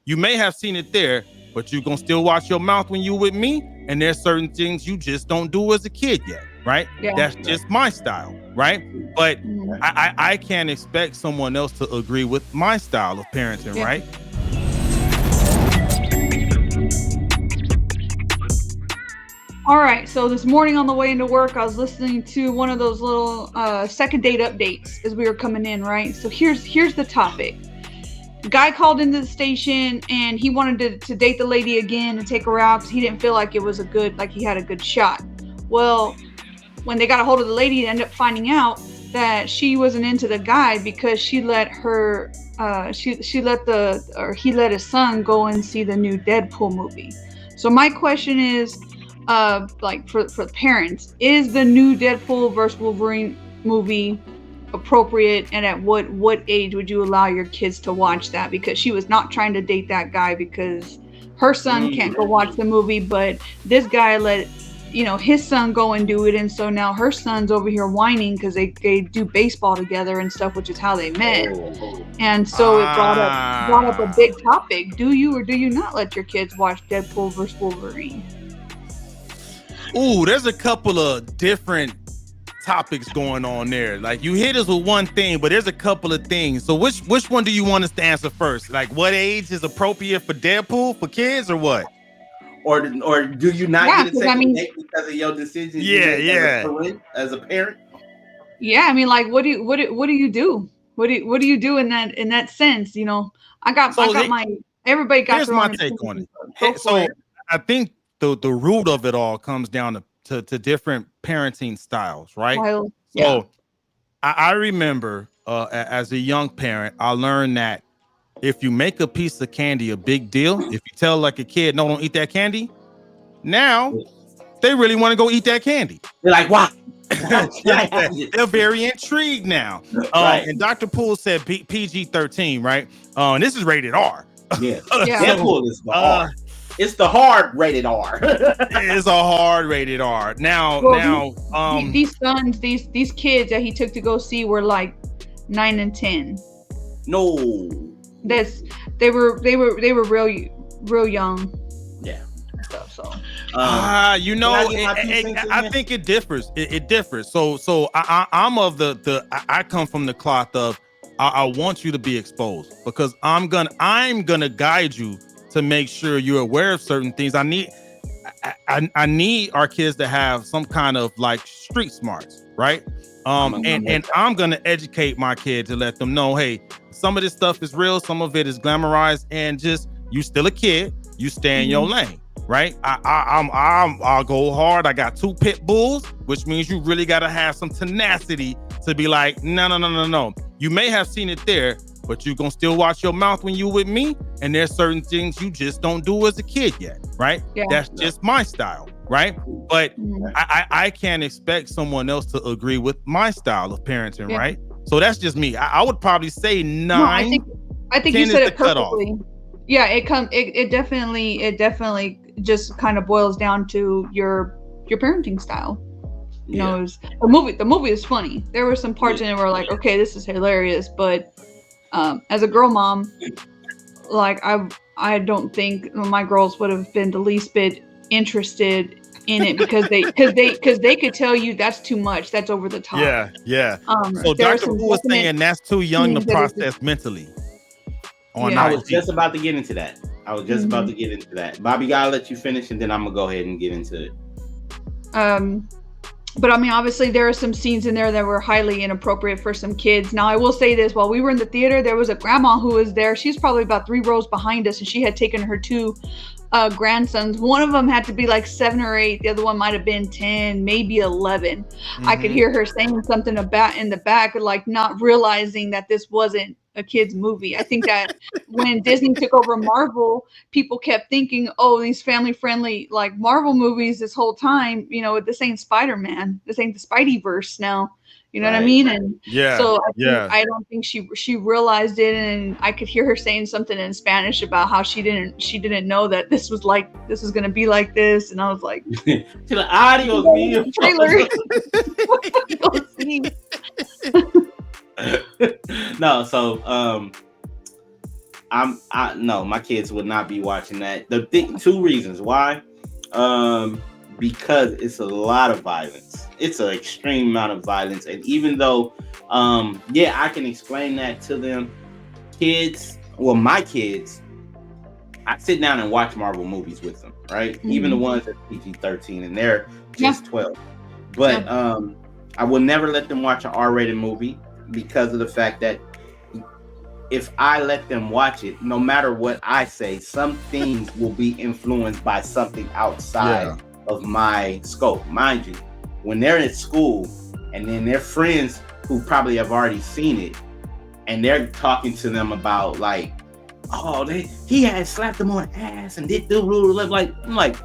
You may have seen it there, but you're gonna still watch your mouth when you with me. And there's certain things you just don't do as a kid yet, right? Yeah. That's just my style, right? But I can't expect someone else to agree with my style of parenting, right? All right, so this morning on the way into work, I was listening to one of those little second date updates as we were coming in, right? So here's the topic. The guy called into the station and he wanted to date the lady again and take her out because he didn't feel like it was he had a good shot. Well, when they got a hold of the lady, they ended up finding out that she wasn't into the guy because she let he let his son go and see the new Deadpool movie. So my question is, for the parents, is the new Deadpool versus Wolverine movie appropriate, and at what age would you allow your kids to watch that? Because she was not trying to date that guy because her son can't go watch the movie, but this guy let his son go and do it, and so now her son's over here whining because they do baseball together and stuff, which is how they met. And so it brought up a big topic. Do you or do you not let your kids watch Deadpool versus Wolverine? Ooh, there's a couple of different topics going on there. Like, you hit us with one thing, but there's a couple of things. So which one do you want us to answer first? Like, what age is appropriate for Deadpool for kids, or what? Or do you not get to take a date because of your decision? As a parent. Yeah, I mean, like, what do you do? What do you do in that sense? Everybody got. Here's my take on it. So I think the root of it all comes down to different parenting styles, right? So I remember as a young parent, I learned that if you make a piece of candy a big deal, if you tell like a kid, no, don't eat that candy, now they really want to go eat that candy. They're like, why? They're very intrigued now. And Dr. Poole said PG-13, right? And this is rated R. Yeah. Deadpool is the R. It's the hard rated R. It's a hard rated R. These kids that he took to go see were like 9 and 10. No. They were real young. Yeah. Stuff. So. I think it differs. It differs. So I'm of I come from the cloth of I want you to be exposed because I'm gonna guide you to make sure you're aware of certain things. I need our kids to have some kind of like street smarts, right? And I'm gonna educate my kid to let them know, hey, some of this stuff is real, some of it is glamorized, and just you still a kid, you stay in your lane, right? I'll go hard. I got 2 pit bulls, which means you really gotta have some tenacity to be like, no. You may have seen it there, but you're gonna still watch your mouth when you with me, and there's certain things you just don't do as a kid yet, right? That's just my style, right? But I can't expect someone else to agree with my style of parenting, right? So that's just me. I would probably say 9. No, I think you said it perfectly. Yeah, it definitely just kind of boils down to your parenting style. You know, the movie is funny. There were some parts in it where like, okay, this is hilarious, but as a girl mom, like I don't think my girls would have been the least bit interested in it because they could tell you that's too much, that's over the top. Yeah. So Dr. Wu was saying that's too young to process mentally. I was just about to get into that. Bobby, I'll let you finish, and then I'm gonna go ahead and get into it. But I mean, obviously there are some scenes in there that were highly inappropriate for some kids. Now, I will say this, while we were in the theater, there was a grandma who was there. She's probably about 3 rows behind us, and she had taken her 2 grandsons. One of them had to be like 7 or 8. The other one might have been 10, maybe 11. I could hear her saying something about in the back, like not realizing that this wasn't a kid's movie. I think that when Disney took over Marvel, people kept thinking, oh, these family friendly like Marvel movies this whole time, this ain't Spider-Man, this ain't the Spideyverse now, what I mean? And I don't think she realized it, and I could hear her saying something in Spanish about how she didn't know that this was going to be like this, and I was like, adios mío. No, so No, my kids would not be watching that. Two reasons why. Because it's a lot of violence. It's an extreme amount of violence, and even though, I can explain that to them. My kids, I sit down and watch Marvel movies with them, right? Mm-hmm. Even the ones that PG-13, and they're just 12. But I will never let them watch an R-rated movie because of the fact that if I let them watch it, no matter what I say, some things will be influenced by something outside of my scope. Mind you, when they're in school and then their friends who probably have already seen it, and they're talking to them about like, oh, he had slapped them on the ass and did the like, I'm like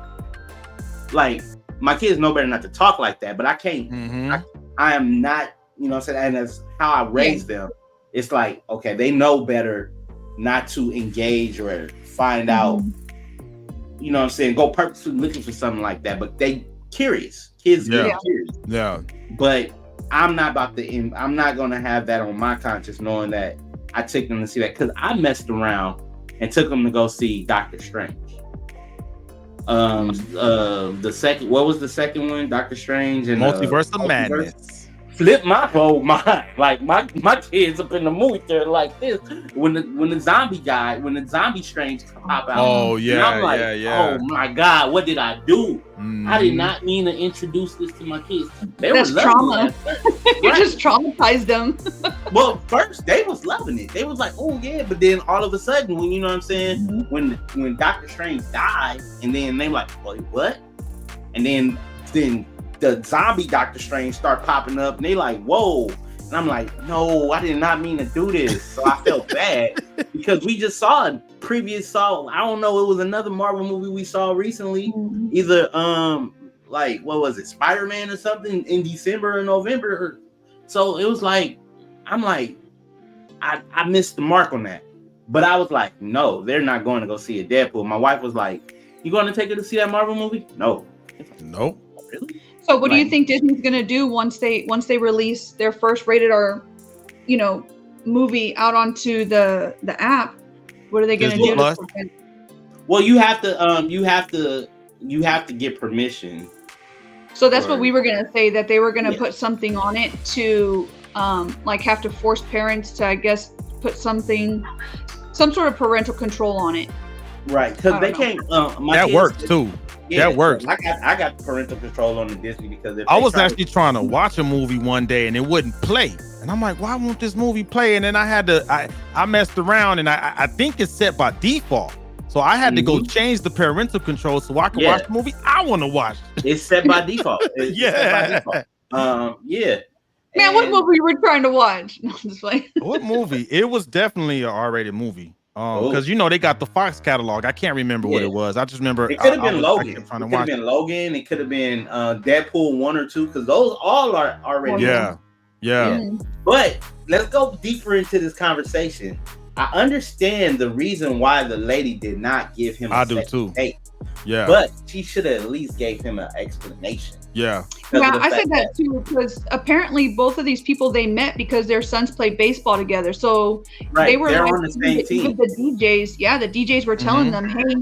my kids know better not to talk like that, but I can't. Mm-hmm. I am not, you know what I'm saying? And that's how I raised them. It's like, okay, they know better not to engage or find out, you know what I'm saying? Go purposely looking for something like that, but they curious. Kids get curious. Yeah. But I'm not going to have that on my conscience, knowing that I took them to see that, because I messed around and took them to go see Doctor Strange. What was the second one? Doctor Strange and Multiverse of Madness. Flip my whole mind. Like my kids up in the movie theater like this. When the zombie Strange pop out. Oh yeah, I'm like, oh my God, what did I do? I did not mean to introduce this to my kids. That's trauma. You just traumatized them. Well, first they was loving it. They was like, oh yeah, but then all of a sudden, when you know what I'm saying, when Doctor Strange died, and then they like, wait, what? And then the zombie Doctor Strange start popping up, and they like, whoa. And I'm like, no, I did not mean to do this. So I felt bad because we just saw I don't know, it was another Marvel movie we saw recently, either like, what was it, Spider-Man or something in December or November. So it was like, I'm like, I missed the mark on that. But I was like, no, they're not going to go see a Deadpool. My wife was like, you going to take her to see that Marvel movie? No. Nope. Really? So what do you think Disney's going to do once they release their first rated R, movie out onto the app? What are they going to do? Well, you have to get permission. So that's what we were going to say, that they were going to put something on it to have to force parents to, I guess, put some sort of parental control on it. Right, because they can't. That works too. Yeah, that works. I got parental control on the Disney because I was actually trying to watch a movie one day and it wouldn't play, and I'm like, why won't this movie play? And then I messed around, and I think it's set by default, so I had to go change the parental control so I can watch the movie I want to watch. It's set by default. Set by default. Man, what movie were you trying to watch? No, I'm just playing. What movie? It was definitely an R-rated movie. Because they got the Fox catalog. I can't remember what it was. I just remember it could have been Logan. It could have been Logan. It could have been Deadpool 1 or 2, because those all are already. Yeah. But let's go deeper into this conversation. I understand the reason why the lady did not give him a second date. Yeah. But she should have at least gave him an explanation. Yeah. Yeah, I said that too, because apparently both of these people, they met because their sons played baseball together. So they were on the same team. The DJs were telling them, hey,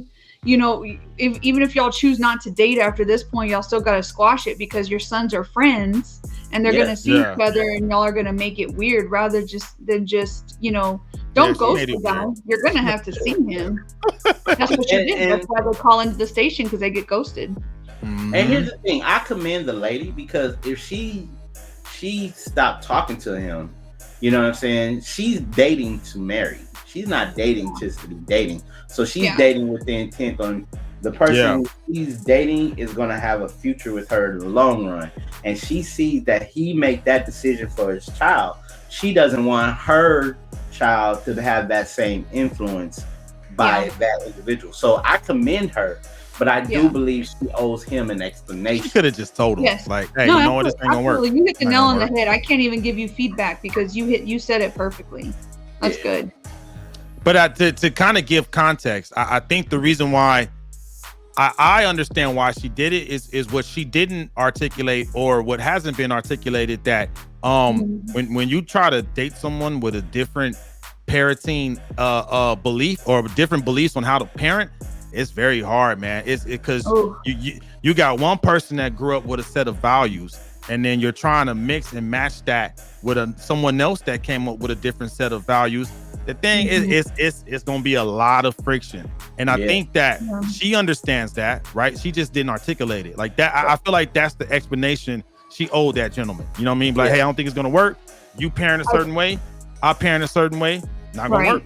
even if y'all choose not to date after this point, y'all still got to squash it because your sons are friends and they're going to see each other, and y'all are going to make it weird rather than just don't ghost the guy. You're going to have to see him. That's what you did. That's why they call into the station, because they get ghosted. And here's the thing, I commend the lady, because if she stopped talking to him, you know what I'm saying? She's dating to marry. She's not dating just to be dating. So she's dating with the intent on the person who she's dating is going to have a future with her in the long run. And she sees that he make that decision for his child. She doesn't want her child to have that same influence by that individual. So I commend her. But I do believe she owes him an explanation. She could have just told him, like, "Hey, you know what? This ain't gonna work." You hit the nail on the head. I can't even give you feedback because you said it perfectly. That's good. But to kind of give context, I think the reason why I understand why she did it is what she didn't articulate, or what hasn't been articulated, that when you try to date someone with a different parenting belief or different beliefs on how to parent, it's very hard, man. It's because you got one person that grew up with a set of values, and then you're trying to mix and match that with someone else that came up with a different set of values. The thing is, it's gonna be a lot of friction, and I think that she understands that, right? She just didn't articulate it like that. I feel like that's the explanation she owed that gentleman. You know what I mean? Like, hey, I don't think it's gonna work. You parent a certain way, I parent a certain way. Not gonna work.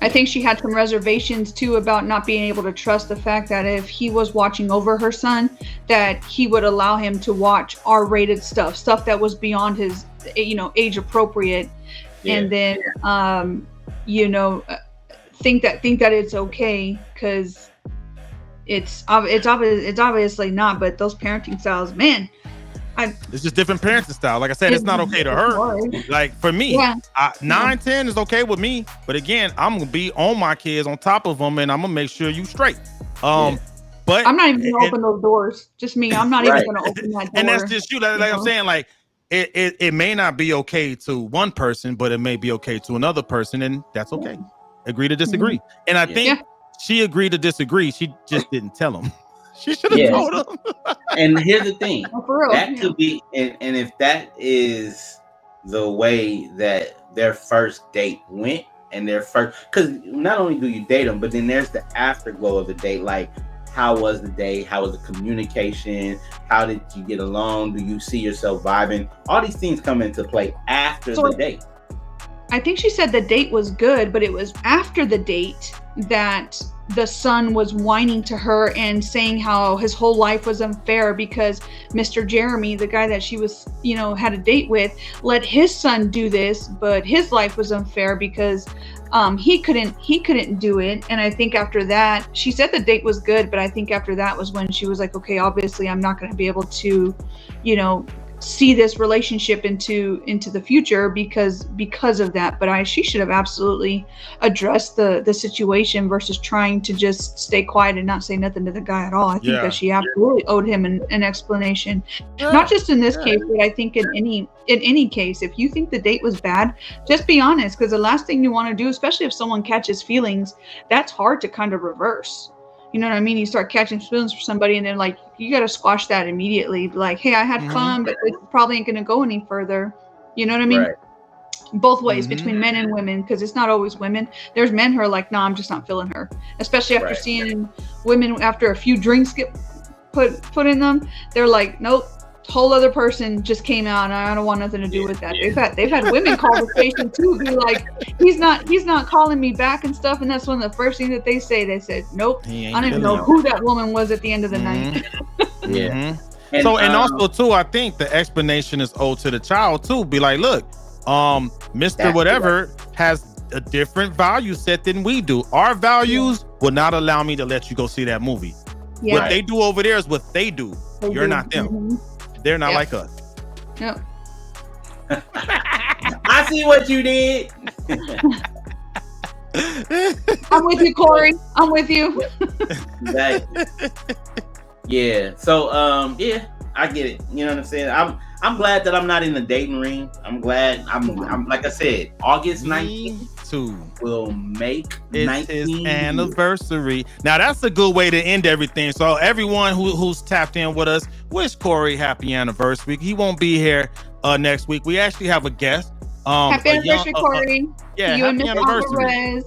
I think she had some reservations too about not being able to trust the fact that if he was watching over her son, that he would allow him to watch R-rated stuff that was beyond his, age appropriate, and then, think that it's okay because it's obviously not. But those parenting styles, man. It's just different parenting style. Like I said, it's not okay to her. Like for me, 9-10 is okay with me. But again, I'm gonna be on my kids, on top of them, and I'm gonna make sure you straight. But I'm not even gonna open those doors. Just me. I'm not even gonna open that door. And that's just you. Like I'm saying, like it may not be okay to one person, but it may be okay to another person, and that's okay. Agree to disagree. And I think she agreed to disagree. She just didn't tell him. She should have told him. And here's the thing, that could be, and if that is the way that their first date went, and their first, because not only do you date them, but then there's the afterglow of the date. Like, how was the date? How was the communication? How did you get along? Do you see yourself vibing? All these things come into play after the date. I think she said the date was good, but it was after the date that the son was whining to her and saying how his whole life was unfair because Mr. Jeremy, the guy that she was, had a date with, let his son do this, but his life was unfair because he couldn't do it. And I think after that, she said the date was good, but I think after that was when she was like, okay, obviously I'm not going to be able to, see this relationship into the future because of that. But she should have absolutely addressed the situation versus trying to just stay quiet and not say nothing to the guy at all. I think that she absolutely owed him an explanation, not just in this case, but I think in any case. If you think the date was bad, just be honest, because the last thing you want to do, especially if someone catches feelings, that's hard to kind of reverse. You know what I mean? You start catching feelings for somebody, and then like you got to squash that immediately. Like, hey, I had fun, but it probably ain't going to go any further. You know what I mean? Right. Both ways, between men and women, because it's not always women. There's men who are like, nah, I'm just not feeling her. Especially after seeing women after a few drinks get put in them, they're like, nope. Whole other person just came out, and I don't want nothing to do with that. They've had women call the station too, be like, he's not calling me back and stuff, and that's one of the first things that they say. They said, nope, I don't even know who that woman was at the end of the night. And also too, I think the explanation is owed to the child too. Be like, look, Mr. Whatever has a different value set than we do. Our values will not allow me to let you go see that movie. What they do over there is what they do. You're not them. They're not like us. Yep. I see what you did. I'm with you, Corey. I'm with you. Exactly. Yeah. So, I get it. You know what I'm saying? I'm glad that I'm not in the dating ring. I'm glad. I'm like I said, August 19th will make his anniversary. Now that's a good way to end everything. So everyone who's tapped in with us, wish Corey happy anniversary. He won't be here next week. We actually have a guest. Happy anniversary, Corey. Happy anniversary.